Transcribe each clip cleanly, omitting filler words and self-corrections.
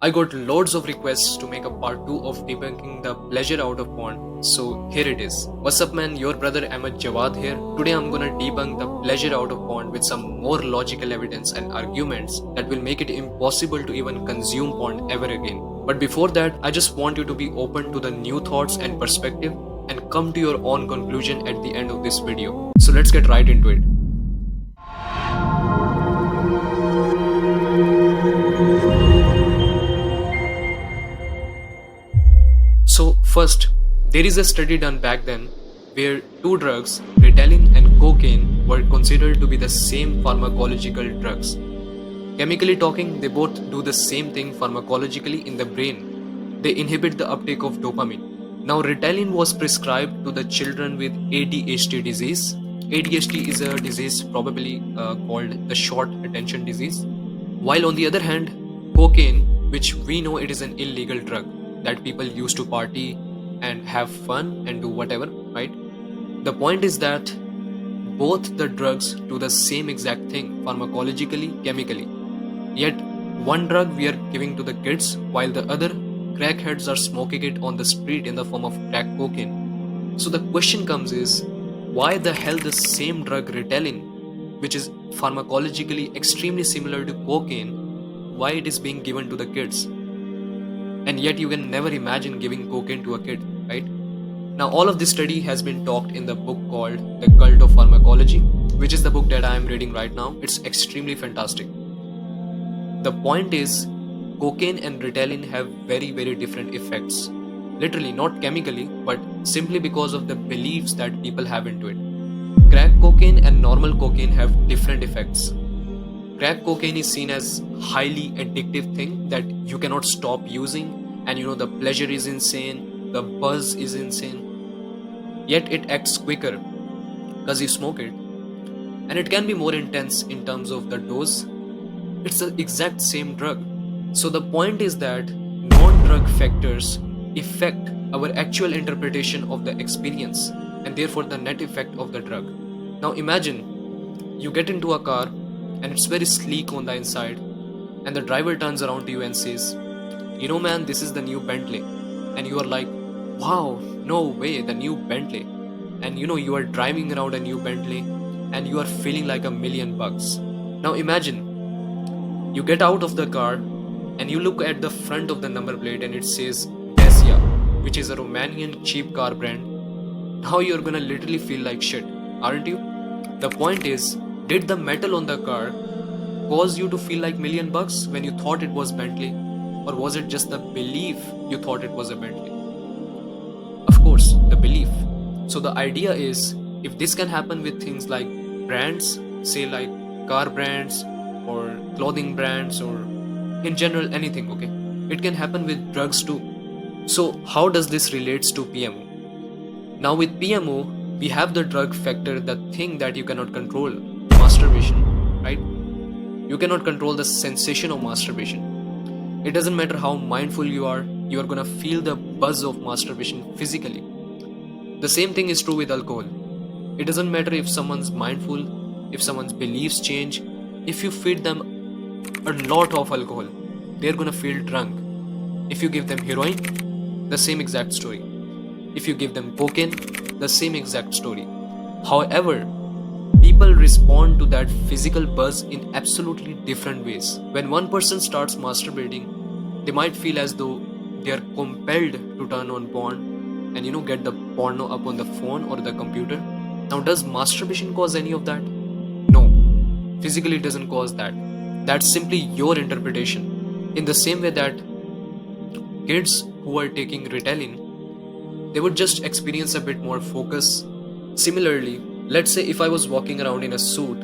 I got loads of requests to make a part 2 of debunking the pleasure out of porn, so here it is. What's up man, your brother Ahmed here. Today I'm gonna debunk the pleasure out of porn with some more logical evidence and arguments that will make it impossible to even consume porn ever again. But before that, I just want you to be open to the new thoughts and perspective and come to your own conclusion at the end of this video. So let's get right into it. So first, there is a study done back then where two drugs, Ritalin and cocaine, were considered to be the same pharmacological drugs. Chemically talking, they both do the same thing pharmacologically in the brain. They inhibit the uptake of dopamine. Now Ritalin was prescribed to the children with ADHD disease. ADHD is a disease probably called the short attention disease. While on the other hand, cocaine, which we know it is an illegal drug, that people use to party and have fun and do whatever, right? The point is that both the drugs do the same exact thing pharmacologically, chemically. Yet one drug we are giving to the kids while the other crackheads are smoking it on the street in the form of crack cocaine. So the question comes is, why the hell the same drug Ritalin, which is pharmacologically extremely similar to cocaine, why it is being given to the kids? And yet you can never imagine giving cocaine to a kid, right? Now all of this study has been talked in the book called The Cult of Pharmacology, which is the book that I am reading right now. It's extremely fantastic. The point is, cocaine and Ritalin have very, very different effects. Literally, not chemically, but simply because of the beliefs that people have into it. Crack cocaine and normal cocaine have different effects. Crack cocaine is seen as highly addictive thing that you cannot stop using, and the pleasure is insane, the buzz is insane. Yet it acts quicker because you smoke it, and it can be more intense in terms of the dose. It's the exact same drug. So the point is that non-drug factors affect our actual interpretation of the experience and therefore the net effect of the drug. Now imagine you get into a car and it's very sleek on the inside, and the driver turns around to you and says, man, this is the new Bentley. And you are like, wow, no way, the new Bentley. And you are driving around a new Bentley and you are feeling like $1 million. Now imagine you get out of the car and you look at the front of the number plate and it says Desexualing, which is a Romanian cheap car brand. Now you're gonna literally feel like shit, aren't you? The point is, did the metal on the car cause you to feel like $1 million when you thought it was Bentley? Or was it just the belief you thought it was a Bentley? Of course, the belief. So the idea is, if this can happen with things like brands, say like car brands or clothing brands or in general anything, okay? It can happen with drugs too. So how does this relates to PMO? Now with PMO, we have the drug factor, the thing that you cannot control, masturbation, right? You cannot control the sensation of masturbation. It doesn't matter how mindful you are gonna feel the buzz of masturbation physically. The same thing is true with alcohol. It doesn't matter if someone's mindful, if someone's beliefs change, if you feed them a lot of alcohol, they're gonna feel drunk. If you give them heroin, the same exact story. If you give them cocaine, the same exact story. However, people respond to that physical buzz in absolutely different ways. When one person starts masturbating, they might feel as though they are compelled to turn on porn and get the porno up on the phone or the computer. Now, does masturbation cause any of that? No. Physically, it doesn't cause that. That's simply your interpretation. In the same way that kids who are taking Ritalin, they would just experience a bit more focus. Similarly, let's say if I was walking around in a suit,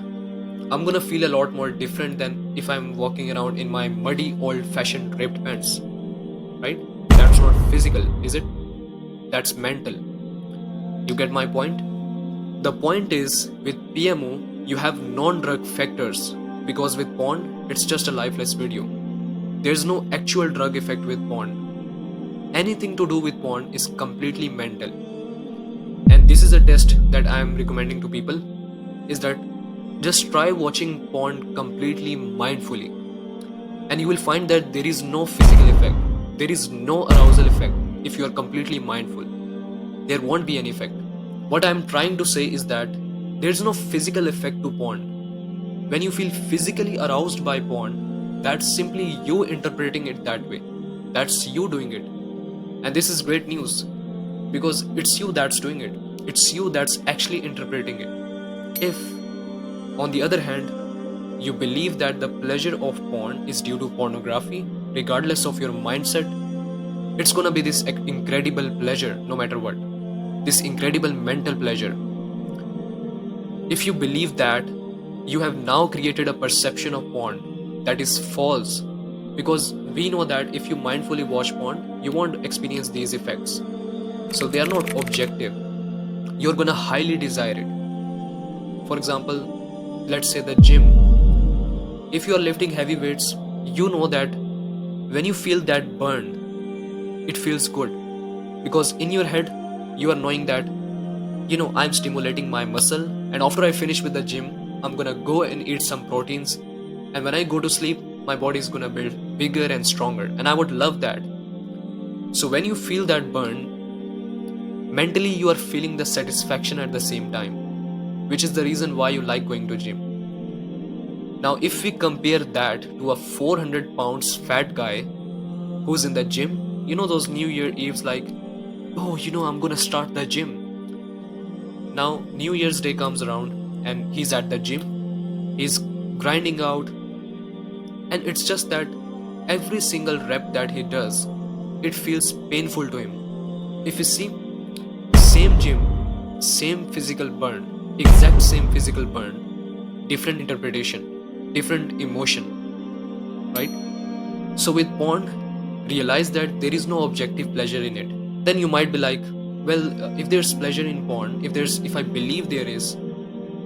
I'm gonna feel a lot more different than if I'm walking around in my muddy old-fashioned ripped pants, right? That's not physical, is it? That's mental. You get my point? The point is, with PMO, you have non-drug factors, because with porn, it's just a lifeless video. There's no actual drug effect with porn. Anything to do with porn is completely mental. And this is a test that I am recommending to people, is that just try watching porn completely mindfully. And you will find that there is no physical effect, there is no arousal effect if you are completely mindful. There won't be any effect. What I'm trying to say is that there's no physical effect to porn. When you feel physically aroused by porn, that's simply you interpreting it that way. That's you doing it. And this is great news because it's you that's doing it. It's you that's actually interpreting it. If, on the other hand, you believe that the pleasure of porn is due to pornography, regardless of your mindset, it's gonna be this incredible pleasure no matter what. This incredible mental pleasure. If you believe that, you have now created a perception of porn that is false, because we know that if you mindfully watch porn, you won't experience these effects. So they are not objective. You're gonna highly desire it. For example, let's say the gym. If you are lifting heavy weights, you know that when you feel that burn, it feels good. Because in your head, you are knowing that, I'm stimulating my muscle, and after I finish with the gym, I'm gonna go and eat some proteins. And when I go to sleep, my body is gonna build bigger and stronger. And I would love that. So when you feel that burn, mentally you are feeling the satisfaction at the same time, which is the reason why you like going to gym. Now, if we compare that to a 400 pounds fat guy who's in the gym, those New Year Eves like, oh, I'm gonna start the gym. Now, New Year's Day comes around and he's at the gym, he's grinding out, and it's just that every single rep that he does, it feels painful to him. If you see, same gym, same physical burn, exact same physical burn, different interpretation, different emotion, right? So with porn, realize that there is no objective pleasure in it. Then you might be like, well, if there's pleasure in porn, if I believe there is,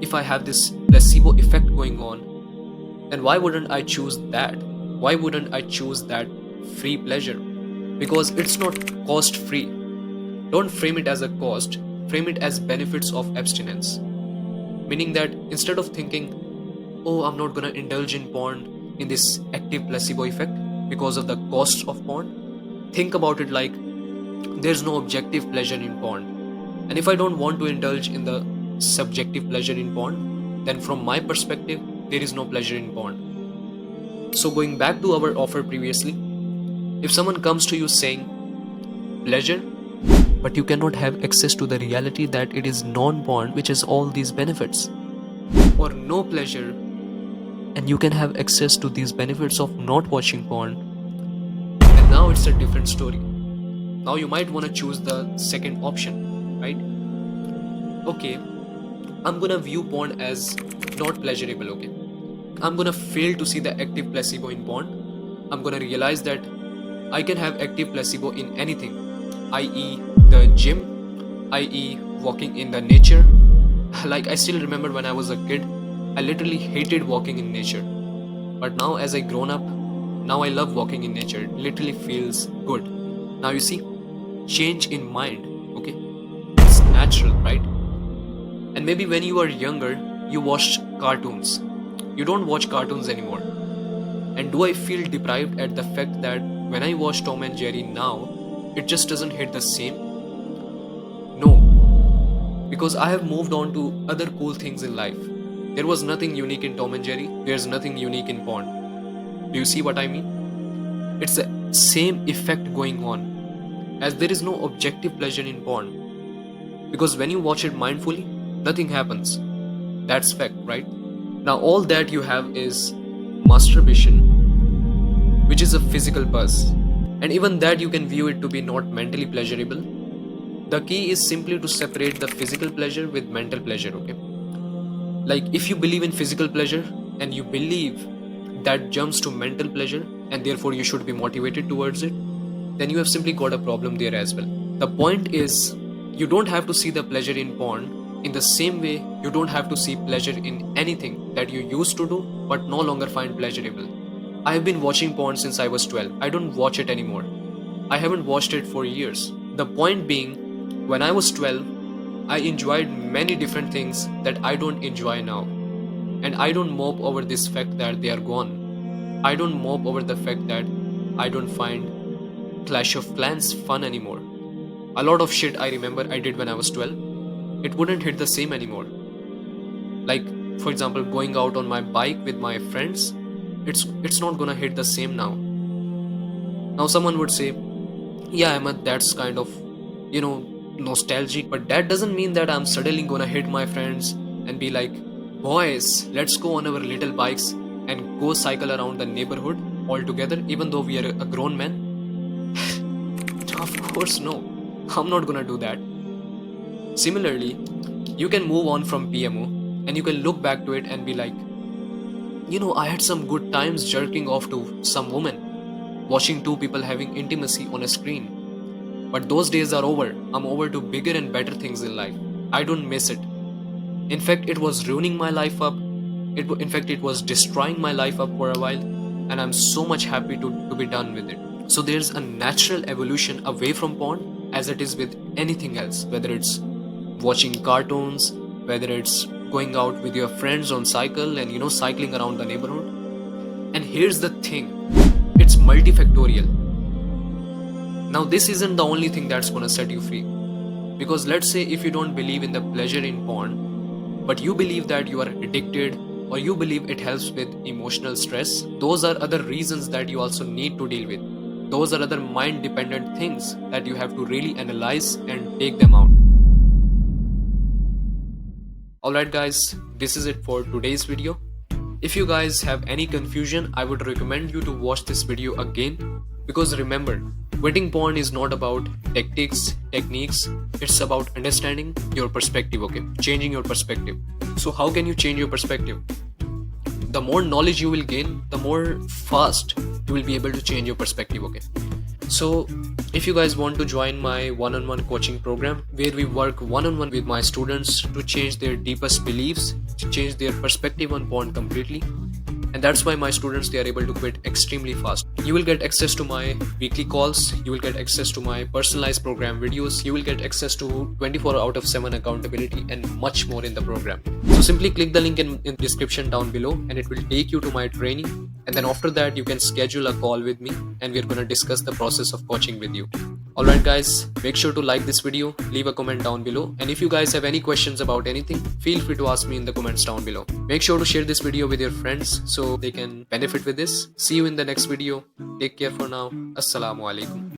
if I have this placebo effect going on, then why wouldn't I choose that? Why wouldn't I choose that free pleasure? Because it's not cost free. Don't frame it as a cost, frame it as benefits of abstinence. Meaning that instead of thinking, oh, I'm not gonna indulge in porn in this active placebo effect because of the costs of porn, think about it like there's no objective pleasure in porn. And if I don't want to indulge in the subjective pleasure in porn, then from my perspective, there is no pleasure in porn. So going back to our offer previously, if someone comes to you saying pleasure, but you cannot have access to the reality that it is non-porn which has all these benefits, or no pleasure and you can have access to these benefits of not watching porn, and now it's a different story. Now you might want to choose the second option, right? Okay, I'm gonna view porn as not pleasurable, okay? I'm gonna fail to see the active placebo in porn. I'm gonna realize that I can have active placebo in anything, i.e. the gym, i.e. walking in the nature. Like I still remember when I was a kid, I literally hated walking in nature. But now as I grown up, now I love walking in nature. It literally feels good. Now you see, change in mind, okay? It's natural, right? And maybe when you were younger, you watched cartoons. You don't watch cartoons anymore. And do I feel deprived at the fact that when I watch Tom and Jerry now, it just doesn't hit the same? No. Because I have moved on to other cool things in life. There was nothing unique in Tom and Jerry. There's nothing unique in porn. Do you see what I mean? It's the same effect going on, as there is no objective pleasure in porn. Because when you watch it mindfully, nothing happens. That's fact, right? Now all that you have is masturbation, which is a physical buzz. And even that you can view it to be not mentally pleasurable. The key is simply to separate the physical pleasure with mental pleasure, okay? Like if you believe in physical pleasure and you believe that jumps to mental pleasure and therefore you should be motivated towards it, then you have simply got a problem there as well. The point is, you don't have to see the pleasure in porn in the same way you don't have to see pleasure in anything that you used to do but no longer find pleasurable. I have been watching porn since I was 12. I don't watch it anymore. I haven't watched it for years. The point being, when I was 12, I enjoyed many different things that I don't enjoy now. And I don't mope over this fact that they are gone. I don't mope over the fact that I don't find Clash of Clans fun anymore. A lot of shit I remember I did when I was 12, it wouldn't hit the same anymore. Like, for example, going out on my bike with my friends, it's not gonna hit the same now. Now someone would say, yeah, Ahmed, that's kind of, you know, nostalgic, but that doesn't mean that I'm suddenly gonna hit my friends and be like, boys, let's go on our little bikes and go cycle around the neighborhood all together, even though we are a grown man. Of course, no. I'm not gonna do that. Similarly, you can move on from PMO and you can look back to it and be like, I had some good times jerking off to some woman, watching two people having intimacy on a screen. But those days are over. I'm over to bigger and better things in life. I don't miss it. In fact, it was ruining my life up. In fact, it was destroying my life up for a while. And I'm so much happy to be done with it. So there's a natural evolution away from porn as it is with anything else, whether it's watching cartoons, whether it's going out with your friends on cycle and cycling around the neighborhood. And here's the thing, it's multifactorial. Now this isn't the only thing that's gonna set you free, because let's say if you don't believe in the pleasure in porn, but you believe that you are addicted, or you believe it helps with emotional stress, those are other reasons that you also need to deal with. Those are other mind dependent things that you have to really analyze and take them out. Alright guys, this is it for today's video. If you guys have any confusion, I would recommend you to watch this video again, because remember, quitting porn is not about tactics, techniques, it's about understanding your perspective, okay? Changing your perspective. So how can you change your perspective? The more knowledge you will gain, the more fast you will be able to change your perspective, okay? So if you guys want to join my one-on-one coaching program, where we work one-on-one with my students to change their deepest beliefs, to change their perspective on porn completely, and that's why my students, they are able to quit extremely fast. You will get access to my weekly calls, you will get access to my personalized program videos, you will get access to 24 out of 7 accountability and much more in the program. So simply click the link in description down below and it will take you to my training, and then after that you can schedule a call with me and we're going to discuss the process of coaching with you. Alright guys, make sure to like this video, leave a comment down below, and if you guys have any questions about anything, feel free to ask me in the comments down below. Make sure to share this video with your friends so they can benefit with this. See you in the next video. Take care for now. Assalamu alaikum.